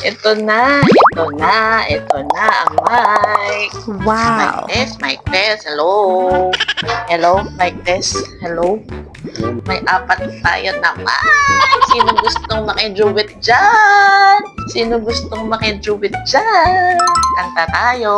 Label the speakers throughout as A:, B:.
A: Ito na, ito na, ito na ang mic.
B: Wow.
A: Mic test, hello. Hello, mic test, hello. May apat tayo naman. Sino gustong makijuwit dyan? Sino gustong makijuwit dyan? Kanta tayo.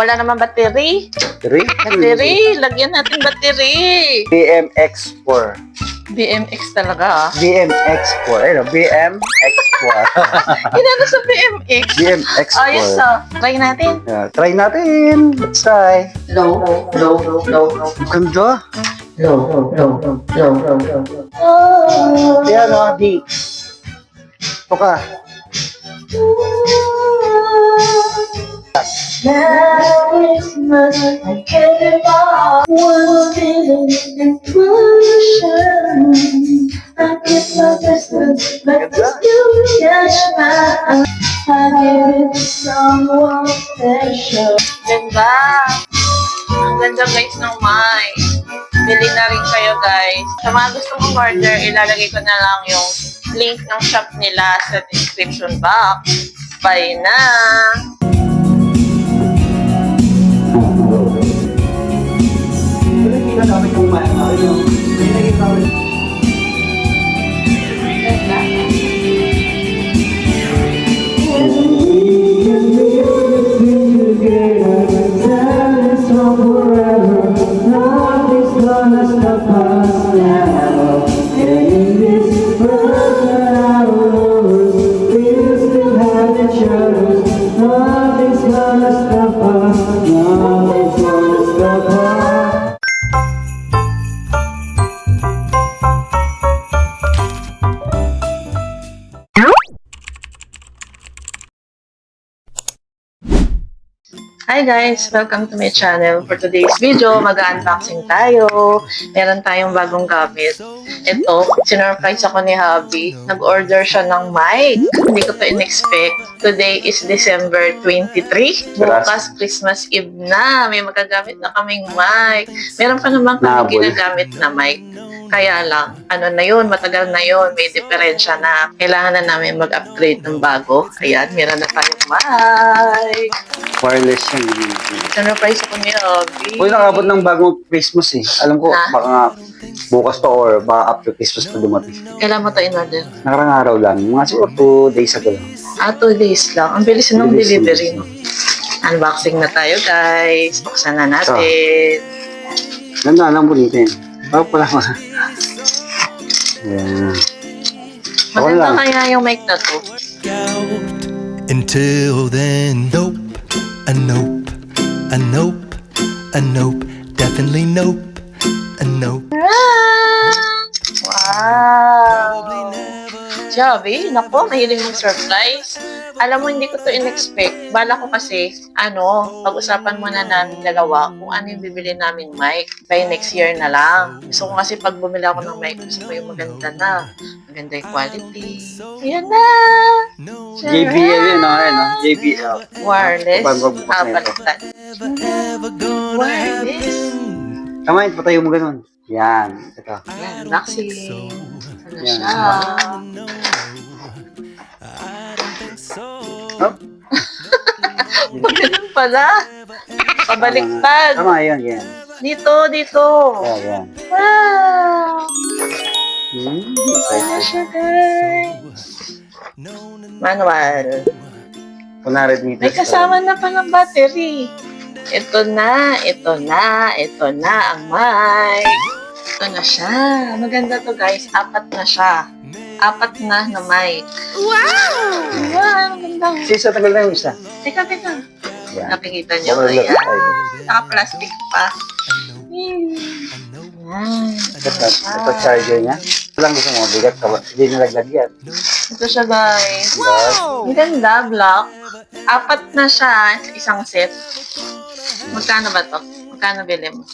A: Wala naman battery. Battery, lagyan natin battery.
C: BMX4.
A: BMX talaga ah.
C: BMX4. Ayun, BMX4.
A: Inano sa BMX?
C: BMX4.
A: Ayos ah. Try natin.
C: Yeah, try natin. Let's try.
A: Low.
C: Ganda.
A: Low.
C: Yan o, D. Ito ka.
A: Now it's much I care about one feeling emotion. I give my best, but still catch my eye. I give it to someone special. Ganda! Ang ganda guys ng mic. Bili na rin kayo guys. Sa mga gusto mong order, ilalagay ko na lang yung link ng shop nila sa description box. Bye na! Hi guys! Welcome to my channel. For today's video, mag-unboxing tayo. Meron tayong bagong gamit. Ito, sinurprise ako ni Hubby. Nag-order siya ng mic. Hindi ko to in-expect. Today is December 23. Bukas, Christmas Eve na. May magagamit na kaming mic. Meron pa naman kami ginagamit na mic. Kaya lang, ano na yun, matagal na yun, may diferensya na. Kailangan na namin mag-upgrade ng bago. Ayan, meron na tayong mic.
C: Wireless yan.
A: Surprise ako ni Hobby.
C: Uy, nakabot ng bagong Christmas eh. Alam ko, baka nga bukas to or baka after Christmas pa dumating.
A: Kailan mo to in-order?
C: Nakarang araw lang. Mga siguro 2 days ago lang.
A: 2 days lang. Ang bilis ng
C: Bilis,
A: delivery.
C: bilis.
A: No? Unboxing na tayo, guys. Buksan na natin.
C: Ganda lang po dito yun. Bago pala mga. Ayan. Ako
A: Maganda
C: lang.
A: kaya yung mic na to.
D: Until then, nope, a nope, a nope, a nope, definitely nope, a nope.
A: Wow! Javi, naku, mahilig mong surprise. Alam mo, hindi ko to in-expect. Bala ko kasi, pag-usapan muna namin dalawa kung ano yung bibili namin mic by next year na lang. Gusto ko kasi pag bumili ako ng mic, gusto ko yung maganda na. Maganda yung quality. Ayan na!
C: JBL yun, no? Ayan, no? JBL.
A: Wireless.
C: Pagbukas na ito.
A: Baliktad. Wireless.
C: Kamay, patayo mo ganun. Yan. Ito.
A: Ayan, unboxing. Ano
C: Yan.
A: siya?
C: Oh.
A: Ganun pala. Pabaliktad.
C: Tama, yan, yan.
A: Dito.
C: Yan, yan.
A: Wow! Ano
C: Excited.
A: siya, guys? Manual.
C: 100 meters.
A: May kasama na palang battery. Ito na ang mic. Ito na siya. Maganda to, guys. 4 na siya. 4 na mic. Wow! Ang ganda.
C: Isa, tagal na yung isa.
A: Teka.
C: Yan.
A: Nakikita niyo.
C: Overlook.
A: Ayan. Naka-plastic pa. Ayan.
C: Ito charger niya. Ito lang gusto mo, bigat ka ba? Hindi nilaglag yan.
A: Ito siya, guys.
C: Wow!
A: Ang ganda, black. 4 na siya sa isang set. Magkano ba to? Magkano bili mo?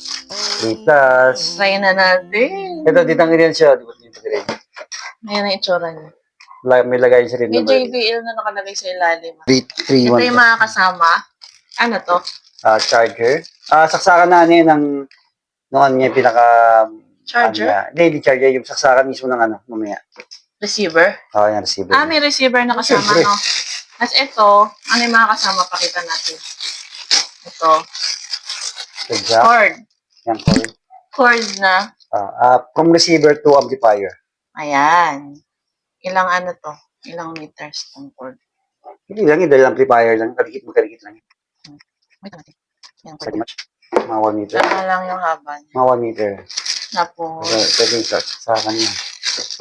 C: 3 plus.
A: Try na natin.
C: Ito, ditang ganyan siya. Di ba dito ganyan?
A: Ayan ang itsura niya.
C: May lagay siya rin
A: May
C: naman.
A: JBL na nakalagay sa ilalim.
C: 3,
A: Ito
C: 1.
A: yung mga kasama. Ano to?
C: Charger. Saksakan na niya ng noon niya pinaka...
A: Charger?
C: Hindi charger. Yung saksakan mismo ng mamaya.
A: Receiver?
C: Oo, yung receiver.
A: May receiver na kasama,
C: Siyempre.
A: no? As ito, ano yung mga kasama? Pakita natin. Ito,
C: Exact.
A: cord.
C: Yan, cord.
A: Cord na.
C: From receiver to amplifier.
A: Ayan. Ilang ano to? Ilang meters tong cord?
C: Hindi lang, dahil amplifier lang. Magkadikit lang.
A: Wait natin. Yan,
C: Pretty
A: cord.
C: much. Mga 1 meter.
A: Tama lang yung haba niya.
C: Mga 1 meter.
A: Tapos,
C: Pwede sa kanya.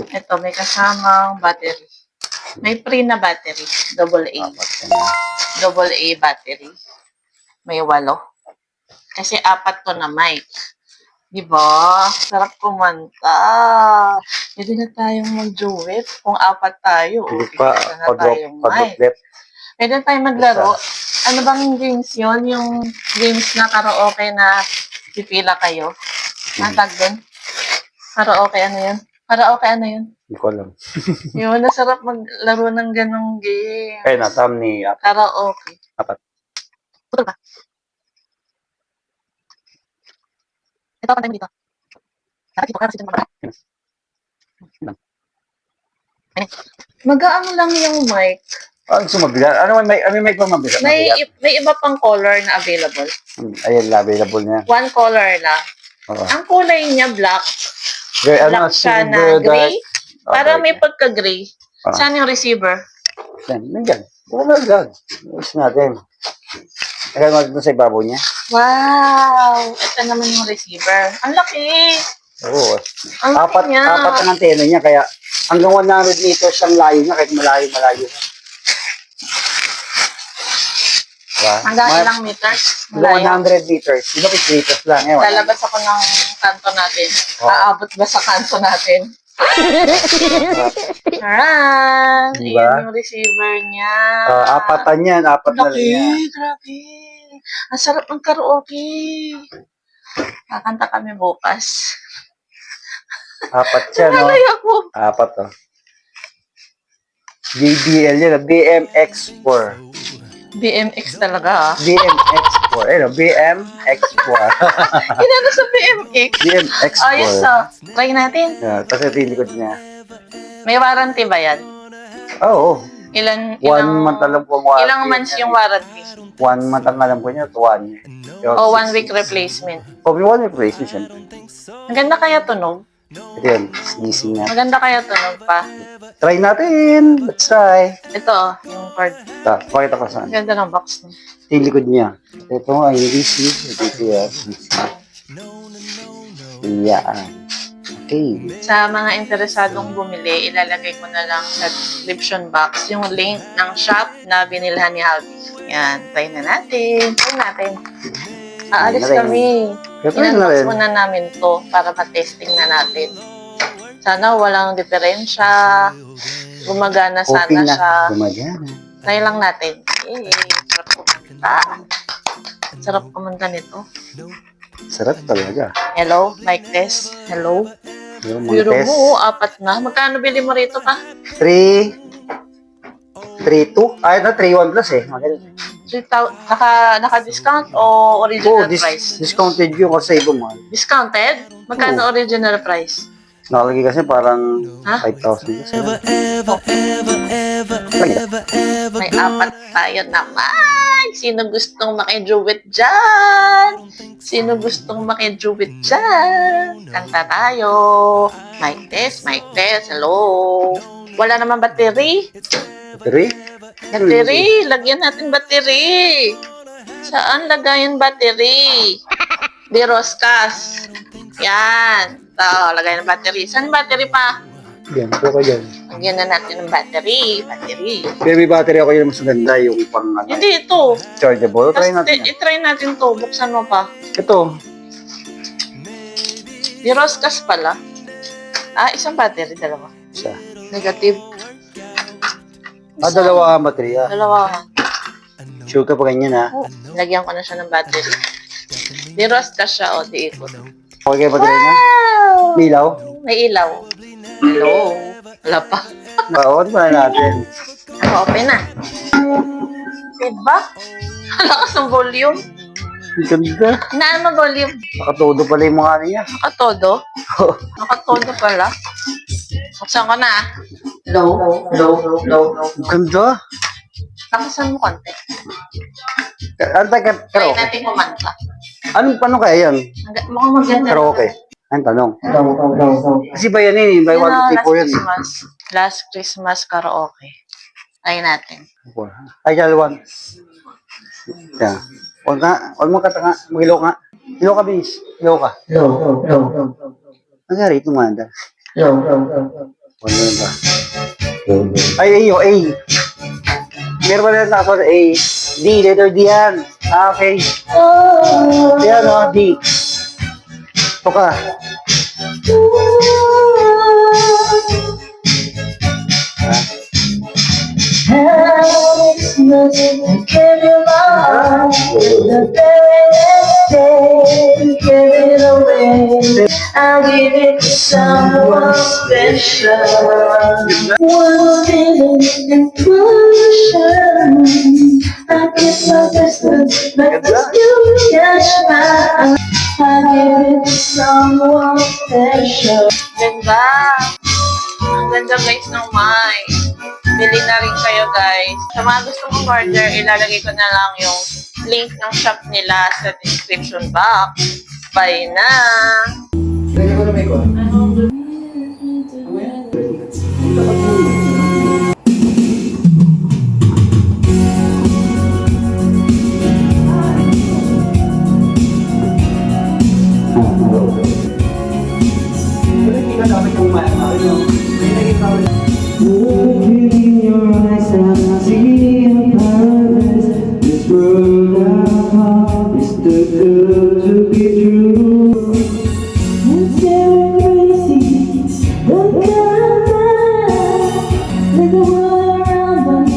A: ito, may kasamang battery. May free na battery. AA.
C: Apat yan.
A: AA battery. May 8. Kasi 4 to na mic. Diba? Sarap kumanta. Pwede na tayong mag-duet. Kung 4 tayo,
C: Hindi
A: pwede
C: pa,
A: na tayong mic.
C: pa-drop.
A: Pwede na tayong maglaro. Ano bang games yon? Yung games na karaoke na pipila kayo? Matag doon? Karaoke ano yun? Karaoke ano yun?
C: Hindi ko alam.
A: Yun, nasarap maglaro ng ganong game.
C: Kaya natam ni
A: Karaoke.
C: 4.
A: Putol ka. Ito, kantay mo dito. Dapat dito, kasi dito mga. Mag-aano lang yung mic.
C: Gusto mabigat? Ano may pa mabigat?
A: May iba pang color na available.
C: Ayun, available niya.
A: One color lang.
C: Oo.
A: Ang kulay niya black.
C: Ano,
A: Black siya na
C: silver,
A: gray.
C: dark.
A: Para
C: dark.
A: may pagka-gray.
C: Ah.
A: Saan yung receiver?
C: Yan, nandyan. Oo, nandyan. Ayos natin. Kaya magdun sa ibabaw niya.
A: Wow! Ito naman yung receiver. Ang laki!
C: Oo.
A: Ang laki niya.
C: Apat ang antena niya, kaya hanggang 100 meters ang layo niya, kahit malayo. Diba?
A: Hanggang ilang meters?
C: Hanggang
A: Malayo.
C: 100 meters. Hindi 50 meters lang. Eh,
A: Lalabas ako ng kanto natin.
C: Oh.
A: Aabot ba sa kanto natin? Aran!
C: Diba?
A: Ayan yung receiver niya.
C: Apatan yan. Apat na lang
A: Laki!
C: yan.
A: Grabe! Ang sarap ng karaoke! Kakanta kami bukas.
C: Apat siya, no?
A: Nalay ako!
C: Apat, oh. JBL yan. BMX4.
A: BMX talaga ah.
C: BMX4. Ayun, BMX4.
A: Inano sa BMX?
C: BMX4.
A: Ayos ah. Try natin.
C: Yeah, tapos ito yung likod niya.
A: May warranty ba yan?
C: Oo.
A: Ilang
C: 1 month alam ko ang warranty.
A: Ilang months yung warranty?
C: 1 month ang alam ko niya, 1 year.
A: O 1 week replacement?
C: O, may 1 week replacement siya.
A: Maganda kaya tunog?
C: Ito yun, sneezing na.
A: Maganda kaya tunog pa?
C: Try natin! Let's try!
A: Ito oh, yung cord.
C: Pakita ko saan.
A: Ang ganda ng box niya.
C: Ito yung likod niya. Ito ay DC. Ito yan. Iyaan. Okay.
A: Sa mga interesadong bumili, ilalagay ko na lang sa description box yung link ng shop na binilhan ni Halby. Yan, try na natin. Try natin. Aalis
C: Try na rin.
A: kami.
C: Try na
A: Inunbox
C: rin.
A: muna namin to para ma-testing na natin. Sana walang diferensya. Gumagana sana
C: Okay na.
A: siya.
C: Gumagana.
A: Try lang natin. Sarap kumanta. Sarap kumanta nito.
C: Sarap talaga.
A: Hello, mic test. Hello.
C: Yung mga
A: Biro
C: test.
A: mo, 4 na. Magkano bili mo rito pa?
C: 3-2? Ay, na 3-1 plus eh. Magaling.
A: 3,000. Naka-discount o original price?
C: Discounted yung kasi iba mo.
A: Discounted? Magkano original price?
C: Nakalagay kasi parang
A: Ha?
C: 5,000 kasi.
A: May 4 tayo naman. Sino gustong makiduet dyan? Sino gustong makiduet dyan? Kanta tayo. Mic test, mic test. Hello. Wala naman battery?
C: 3?
A: Battery. Lagyan natin battery. Saan lagayan battery? Di Roscas. Yan. Ito, lagay ng battery. Saan battery pa?
C: Yan, okay yan.
A: Lagyan na natin ng battery. Battery.
C: Pero may battery ako yun mas maganda yung pang ano,
A: Hindi ito.
C: chargeable. Try
A: Tapos,
C: natin yan.
A: i-try natin to. Buksan mo pa.
C: Ito.
A: Di Roscas pala. Isang battery. Dalawa.
C: Isa.
A: Negative.
C: Dalawa ang baterya.
A: Dalawa.
C: Sure ka pa ganyan ha.
A: Oh, lagyan ko na siya ng battery. Di Roscas siya. O, di ikot.
C: Okay kayo baterya niya?
A: Wow!
C: May ilaw?
A: May ilaw. Hello. Wala pa.
C: On pa na natin.
A: Open na. Feedback? Lakas ng volume.
C: Ang ganda.
A: Inaan mo volume?
C: Nakatodo pala yung mga ano niya.
A: Nakatodo? Nakatodo pala. Buksan ko na. Low, low, low, low.
C: Ang ganda.
A: Lakasan mo konti.
C: Antay ka,
A: Try
C: karaoke.
A: natin kumanta.
C: Paano kaya yan?
A: Mukhang maganda.
C: Karaoke. Ang tanong. Kasi ba yan by
A: Yan
C: 1
A: na,
C: 2
A: last
C: 3 4 yan.
A: Christmas. Last Christmas karaoke. Try natin.
C: Ay, Jalwan. Yan. Huwag mo katanga. Mag-ilaw ka. Ilaw ka, bis. Ilaw ka. Nangyari ito, Manda. Ano ba? Ay, A. Meron ba na nakasulat A? D, letter D yan. Okay. Yan o, D. Ito ka.
A: Christmas, I give you my heart. The very next day, you give it away. I'll give it to someone special. One feeling inclusion. I give my Christmas, but you catch my eye. I give it to someone special. Ganda. Ang ganda guys ng mic. Bili na rin kayo guys. Sa mga gusto mong order, ilalagay ko na lang yung link ng shop nila sa description box. Bye na!
B: Looking in your eyes, I see a paradise. This world I've heart is too good to be true. It's very crazy, the the world around us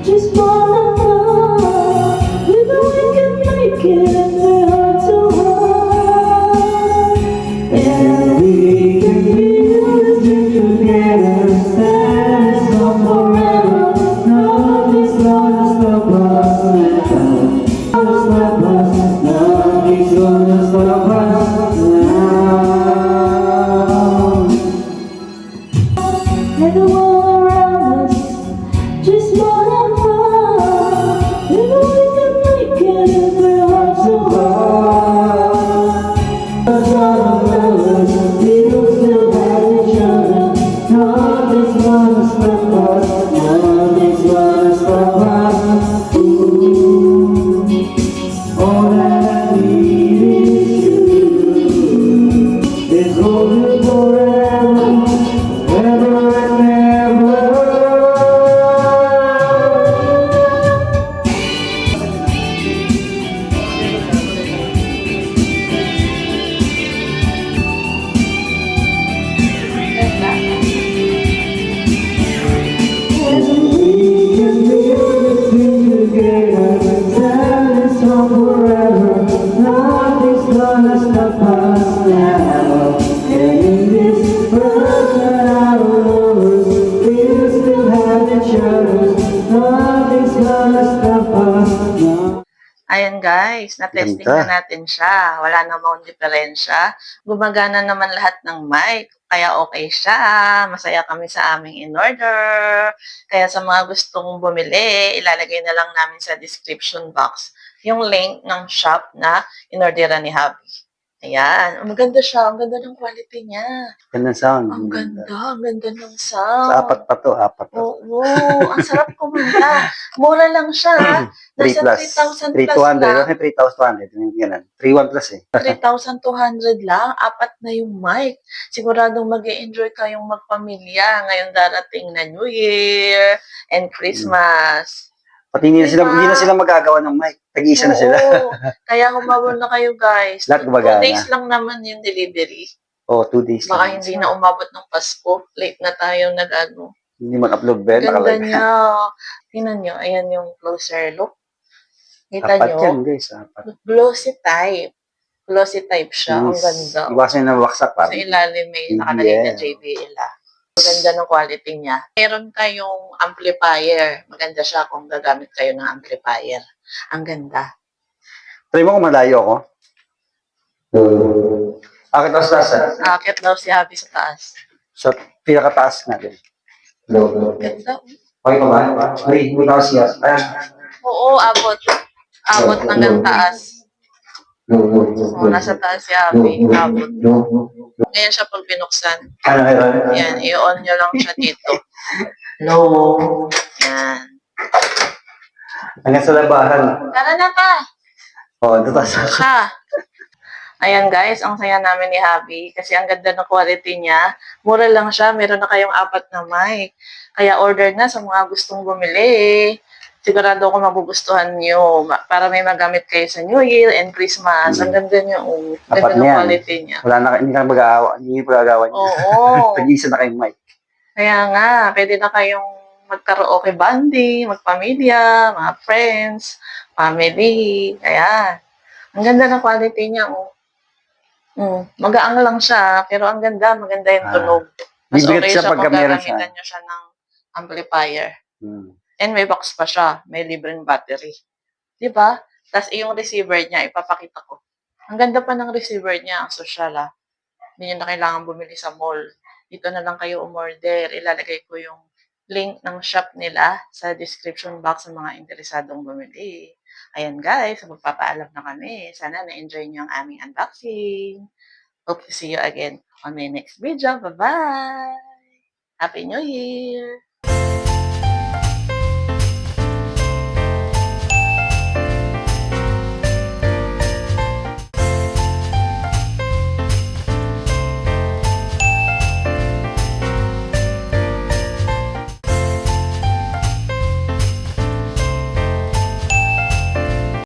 B: just fall apart. We know we can make it if we're heart to heart. And we can feel this dream together. Let the world around us just fall apart. We know we can make it if we're heart to heart. We will still have each other. Nothing's gonna stop us. Nothing's gonna stop us. Ooh, all that I need is you. It's golden forever. Ever and ever. And we can feel this thing together. Tell this song forever. Nothing's gonna stop us now. And in this world that I don't know, we'll still have each other. Nothing's gonna stop us now.
A: Ayan guys, na-testing
C: Ganda.
A: na natin siya. Wala namang diferensya. Gumagana naman lahat ng mic. Kaya okay siya. Masaya kami sa aming in-order. Kaya sa mga gustong bumili, ilalagay na lang namin sa description box yung link ng shop na in-orderan ni Habi. Ayan. Ang maganda siya. Ang ganda ng quality niya.
C: Ganda sound.
A: Ang ganda. Ang ganda ng
C: Sa
A: sound.
C: apat pa to.
A: Oo. Ang sarap kumanta. Mura lang siya.
C: 3
A: Nasa
C: plus.
A: 3,000 plus
C: 3,200.
A: lang.
C: Kasi 3,200. Ganun. 3,1 plus eh.
A: 3,200 lang, apat na yung mic. Siguradong mag-e-enjoy kayong magpamilya ngayong darating na New Year and Christmas.
C: Pati hindi
A: Diba?
C: na sila magagawa ng mic. Tag-isa na sila.
A: Oo. Kaya humabol na kayo guys.
C: Lahat
A: 2
C: gumagana.
A: days lang naman yung delivery.
C: Oh, 2 days.
A: Baka
C: lang.
A: hindi na umabot ng Pasko. Late na tayo nag-ano.
C: Hindi mag-upload ba?
A: Ganda niya. Tingnan nyo. Ayan yung closer look. Kita
C: Apat yan,
A: nyo?
C: guys. Apat.
A: Glossy type. Glossy type siya. Ang ganda.
C: Iwasan na waksak pa.
A: Sa ilalim may nakalagay na JBL. Ang ganda ng quality niya. Meron kayong amplifier. Maganda siya kung gagamit kayo ng amplifier. Ang ganda.
C: Try mo kung malayo ako. Akit ako sa taas.
A: Akit daw si Happy sa taas.
C: Sa pinakataas natin.
A: Ganda.
C: Okay pa ba? Ay, hindi ako siya. Ayan.
A: Oo, abot. Abot hanggang taas. Oo, nasa taas si Abby. Abot. Ganyan siya pag binuksan.
C: Ano meron?
A: Yan, i-on nyo lang siya dito.
C: Hello.
A: Yan.
C: Hanggang sa labahan.
A: Tara na pa!
C: Oo, tatas.
A: Ha! Ayan guys, ang saya namin ni Habi kasi ang ganda ng quality niya. Mura lang siya, meron na kayong 4 na mic. Kaya order na sa mga gustong bumili. Sigurado ako magugustuhan nyo para may magamit kayo sa New Year and Christmas. Ang ganda niya, oh. Ganda
C: Apat na
A: ng
C: yan.
A: quality niya.
C: Wala na, hindi na mag-aawa. Hindi mag-aagawa niya.
A: Oo.
C: Tag-isa na kayong mic.
A: Kaya nga, pwede na kayong magkaraoke banding, magpamilya, mga friends, family. Kaya, ang ganda ng quality niya, oh. Magaang lang siya, pero ang ganda, maganda yung tunog. Mas
C: Bibigat
A: okay
C: siya
A: siya
C: pagka
A: kung
C: meron siya.
A: gagamitan nyo siya ng amplifier.
C: Hmm.
A: And may box pa siya, may libreng battery. Di ba? Tapos yung receiver niya, ipapakita ko. Ang ganda pa ng receiver niya, ang social Hindi nyo na kailangan bumili sa mall. Dito na lang kayo umorder. Ilalagay ko yung link ng shop nila sa description box sa mga interesadong bumili. Ayan guys, magpapaalam na kami. Sana na-enjoy nyo ang aming unboxing. Hope to see you again on my next video. Bye-bye! Happy New Year!